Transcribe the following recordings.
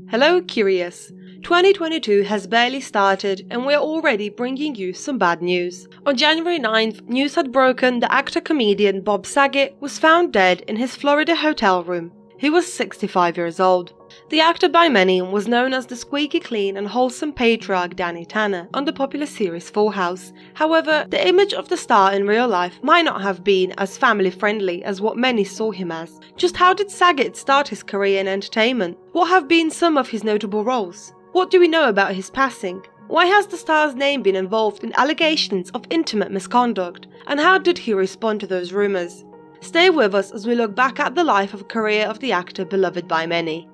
Hello Curious! 2022 has barely started and we're already bringing you some bad news. On January 9th, news had broken that actor-comedian Bob Saget was found dead in his Florida hotel room. He was 65 years old. The actor by many was known as the squeaky clean and wholesome patriarch Danny Tanner on the popular series Full House. However, the image of the star in real life might not have been as family-friendly as what many saw him as. Just how did Saget start his career in entertainment? What have been some of his notable roles? What do we know about his passing? Why has the star's name been involved in allegations of intimate misconduct? And how did he respond to those rumours? Stay with us as we look back at the life and career of the actor beloved by many.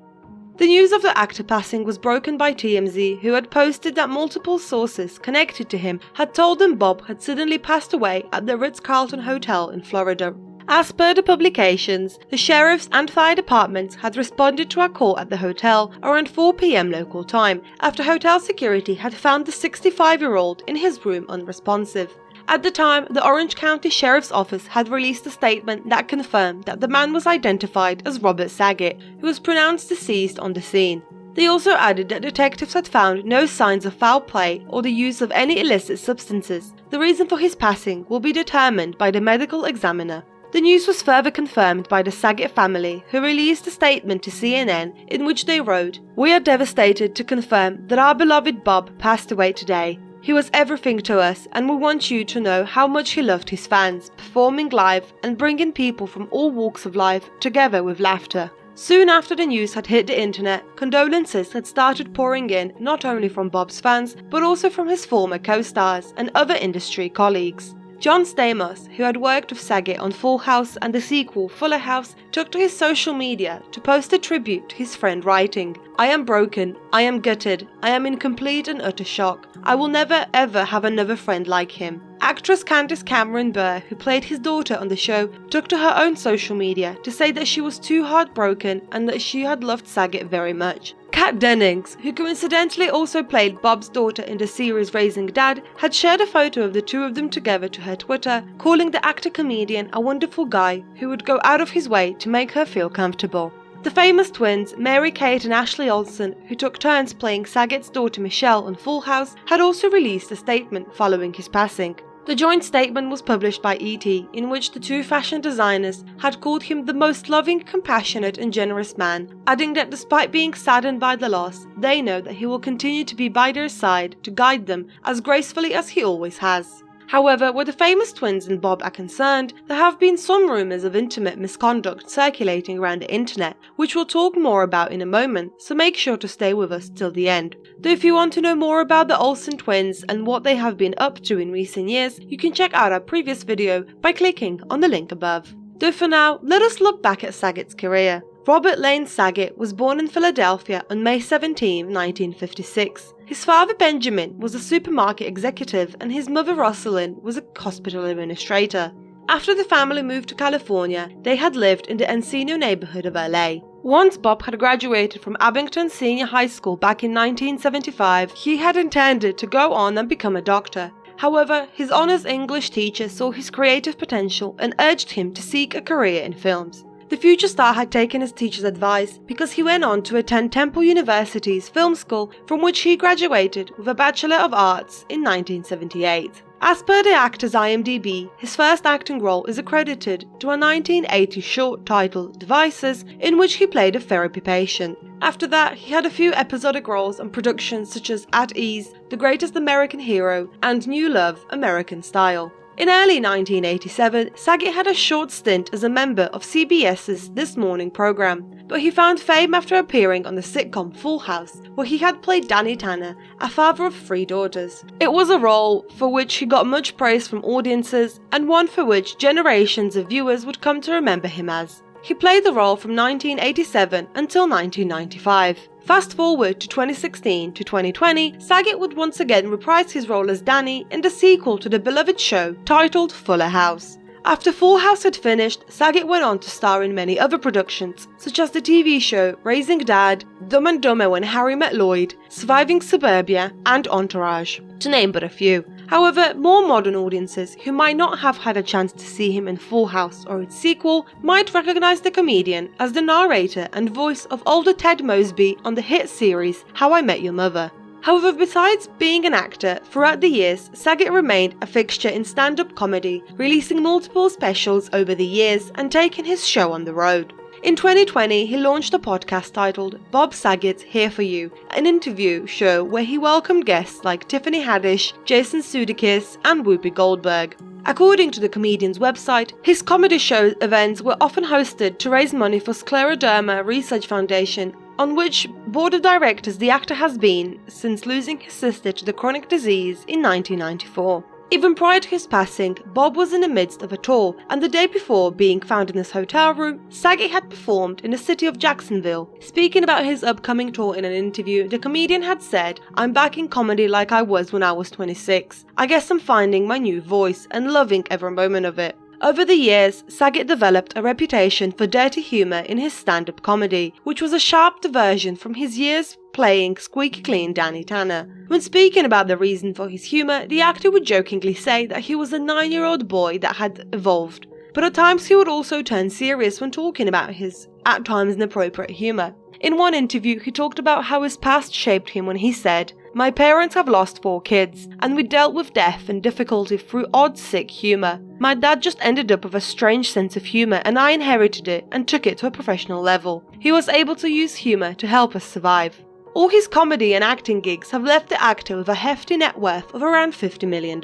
The news of the actor passing was broken by TMZ, who had posted that multiple sources connected to him had told them Bob had suddenly passed away at the Ritz-Carlton Hotel in Florida. As per the publications, the sheriffs and fire departments had responded to a call at the hotel around 4 p.m. local time after hotel security had found the 65-year-old in his room unresponsive. At the time, the Orange County Sheriff's Office had released a statement that confirmed that the man was identified as Robert Saget, who was pronounced deceased on the scene. They also added that detectives had found no signs of foul play or the use of any illicit substances. The reason for his passing will be determined by the medical examiner. The news was further confirmed by the Saget family, who released a statement to CNN in which they wrote, "We are devastated to confirm that our beloved Bob passed away today. He was everything to us, and we want you to know how much he loved his fans, performing live and bringing people from all walks of life together with laughter." Soon after the news had hit the internet, condolences had started pouring in not only from Bob's fans, but also from his former co-stars and other industry colleagues. John Stamos, who had worked with Saget on Full House and the sequel Fuller House, took to his social media to post a tribute to his friend, writing, "I am broken, I am gutted, I am in complete and utter shock. I will never ever have another friend like him." Actress Candace Cameron Bure, who played his daughter on the show, took to her own social media to say that she was too heartbroken and that she had loved Saget very much. Kat Dennings, who coincidentally also played Bob's daughter in the series Raising Dad, had shared a photo of the two of them together to her Twitter, calling the actor-comedian a wonderful guy who would go out of his way to make her feel comfortable. The famous twins, Mary-Kate and Ashley Olsen, who took turns playing Saget's daughter Michelle on Full House, had also released a statement following his passing. The joint statement was published by ET, in which the two fashion designers had called him the most loving, compassionate and generous man, adding that despite being saddened by the loss, they know that he will continue to be by their side to guide them as gracefully as he always has. However, where the famous twins and Bob are concerned, there have been some rumours of intimate misconduct circulating around the internet, which we'll talk more about in a moment, so make sure to stay with us till the end. Though if you want to know more about the Olsen Twins and what they have been up to in recent years, you can check out our previous video by clicking on the link above. Though for now, let us look back at Saget's career. Robert Lane Saget was born in Philadelphia on May 17, 1956. His father Benjamin was a supermarket executive and his mother Rosalind was a hospital administrator. After the family moved to California, they had lived in the Encino neighborhood of LA. Once Bob had graduated from Abington Senior High School back in 1975, he had intended to go on and become a doctor. However, his honors English teacher saw his creative potential and urged him to seek a career in films. The future star had taken his teacher's advice because he went on to attend Temple University's film school, from which he graduated with a Bachelor of Arts in 1978. As per the actor's IMDb, his first acting role is accredited to a 1980 short titled Devices, in which he played a therapy patient. After that, he had a few episodic roles on productions such as At Ease, The Greatest American Hero, and New Love, American Style. In early 1987, Saget had a short stint as a member of CBS's This Morning program, but he found fame after appearing on the sitcom Full House, where he had played Danny Tanner, a father of 3 daughters. It was a role for which he got much praise from audiences, and one for which generations of viewers would come to remember him as. He played the role from 1987 until 1995. Fast forward to 2016 to 2020, Saget would once again reprise his role as Danny in the sequel to the beloved show titled Fuller House. After Full House had finished, Saget went on to star in many other productions, such as the TV show Raising Dad, Dumb and Dumber When Harry Met Lloyd, Surviving Suburbia, and Entourage, to name but a few. However, more modern audiences who might not have had a chance to see him in Full House or its sequel might recognize the comedian as the narrator and voice of older Ted Mosby on the hit series How I Met Your Mother. However, besides being an actor, throughout the years, Saget remained a fixture in stand-up comedy, releasing multiple specials over the years and taking his show on the road. In 2020, he launched a podcast titled Bob Saget Here For You, an interview show where he welcomed guests like Tiffany Haddish, Jason Sudeikis, and Whoopi Goldberg. According to the comedian's website, his comedy show events were often hosted to raise money for Scleroderma Research Foundation, on which board of directors the actor has been since losing his sister to the chronic disease in 1994. Even prior to his passing, Bob was in the midst of a tour, and the day before being found in his hotel room, Saget had performed in the city of Jacksonville. Speaking about his upcoming tour in an interview, the comedian had said, "I'm back in comedy like I was when I was 26. I guess I'm finding my new voice and loving every moment of it." Over the years, Saget developed a reputation for dirty humour in his stand-up comedy, which was a sharp diversion from his years playing squeaky clean Danny Tanner. When speaking about the reason for his humour, the actor would jokingly say that he was a 9-year-old boy that had evolved. But at times he would also turn serious when talking about his, at times, inappropriate humour. In one interview, he talked about how his past shaped him when he said, "My parents have lost 4 kids, and we dealt with death and difficulty through odd, sick humour. My dad just ended up with a strange sense of humour, and I inherited it and took it to a professional level. He was able to use humour to help us survive." All his comedy and acting gigs have left the actor with a hefty net worth of around $50 million.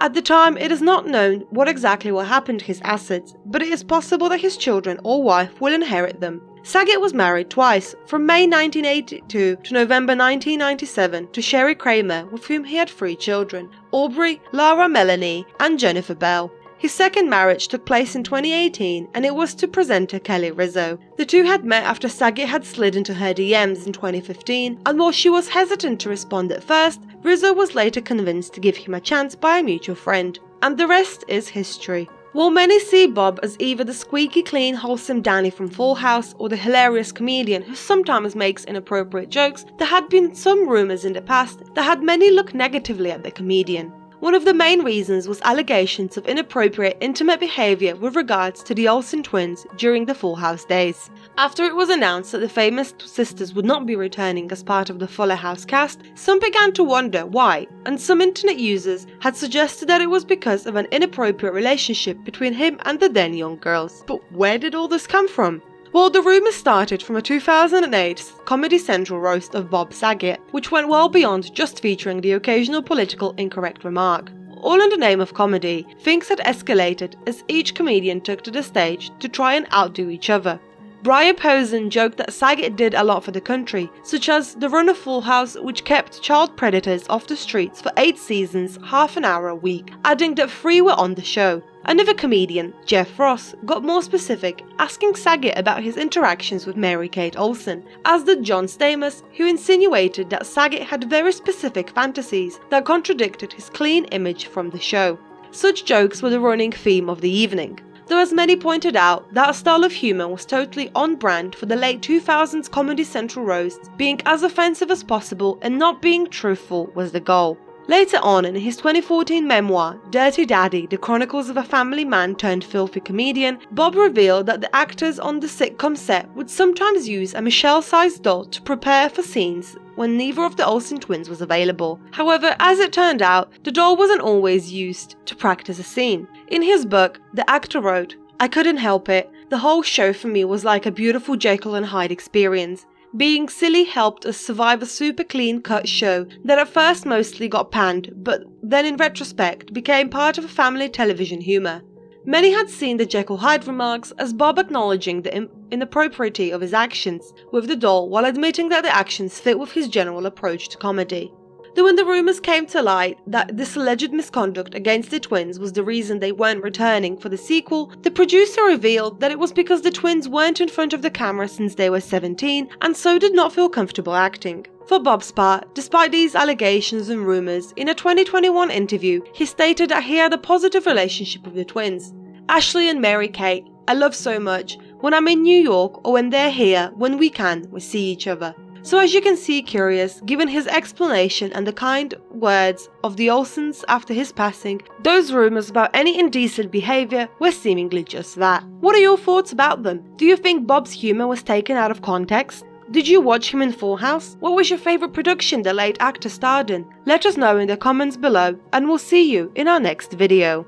At the time, it is not known what exactly will happen to his assets, but it is possible that his children or wife will inherit them. Saget was married twice, from May 1982 to November 1997 to Sherry Kramer, with whom he had 3 children, Aubrey, Lara Melanie, and Jennifer Bell. His second marriage took place in 2018, and it was to presenter Kelly Rizzo. The two had met after Saget had slid into her DMs in 2015, and while she was hesitant to respond at first, Rizzo was later convinced to give him a chance by a mutual friend. And the rest is history. While many see Bob as either the squeaky clean, wholesome Danny from Full House or the hilarious comedian who sometimes makes inappropriate jokes, there had been some rumours in the past that had many look negatively at the comedian. One of the main reasons was allegations of inappropriate intimate behaviour with regards to the Olsen Twins during the Full House days. After it was announced that the famous sisters would not be returning as part of the Fuller House cast, some began to wonder why, and some internet users had suggested that it was because of an inappropriate relationship between him and the then young girls. But where did all this come from? Well, the rumours started from a 2008 Comedy Central roast of Bob Saget, which went well beyond just featuring the occasional politically incorrect remark. All in the name of comedy, things had escalated as each comedian took to the stage to try and outdo each other. Brian Posen joked that Saget did a lot for the country, such as the run of Full House, which kept child predators off the streets for 8 seasons, half an hour a week, adding that 3 were on the show. Another comedian, Jeff Ross, got more specific, asking Saget about his interactions with Mary-Kate Olsen, as did John Stamos, who insinuated that Saget had very specific fantasies that contradicted his clean image from the show. Such jokes were the running theme of the evening. Though as many pointed out, that style of humour was totally on brand for the late 2000s Comedy Central roasts, being as offensive as possible and not being truthful was the goal. Later on in his 2014 memoir, Dirty Daddy, The Chronicles of a Family Man Turned Filthy Comedian, Bob revealed that the actors on the sitcom set would sometimes use a Michelle-sized doll to prepare for scenes when neither of the Olsen twins was available. However, as it turned out, the doll wasn't always used to practice a scene. In his book, the actor wrote, "I couldn't help it. The whole show for me was like a beautiful Jekyll and Hyde experience. Being silly helped us survive a super clean cut show that at first mostly got panned, but then in retrospect became part of a family television humour." Many had seen the Jekyll Hyde remarks as Bob acknowledging the inappropriacy of his actions with the doll while admitting that the actions fit with his general approach to comedy. Though when the rumours came to light that this alleged misconduct against the twins was the reason they weren't returning for the sequel, the producer revealed that it was because the twins weren't in front of the camera since they were 17 and so did not feel comfortable acting. For Bob's part, despite these allegations and rumours, in a 2021 interview, he stated that he had a positive relationship with the twins. "Ashley and Mary-Kate, I love so much. When I'm in New York or when they're here, when we can, we see each other. So as you can see, Curious, given his explanation and the kind words of the Olsens after his passing, those rumours about any indecent behaviour were seemingly just that. What are your thoughts about them? Do you think Bob's humour was taken out of context? Did you watch him in Full House? What was your favourite production the late actor starred in? Let us know in the comments below, and we'll see you in our next video.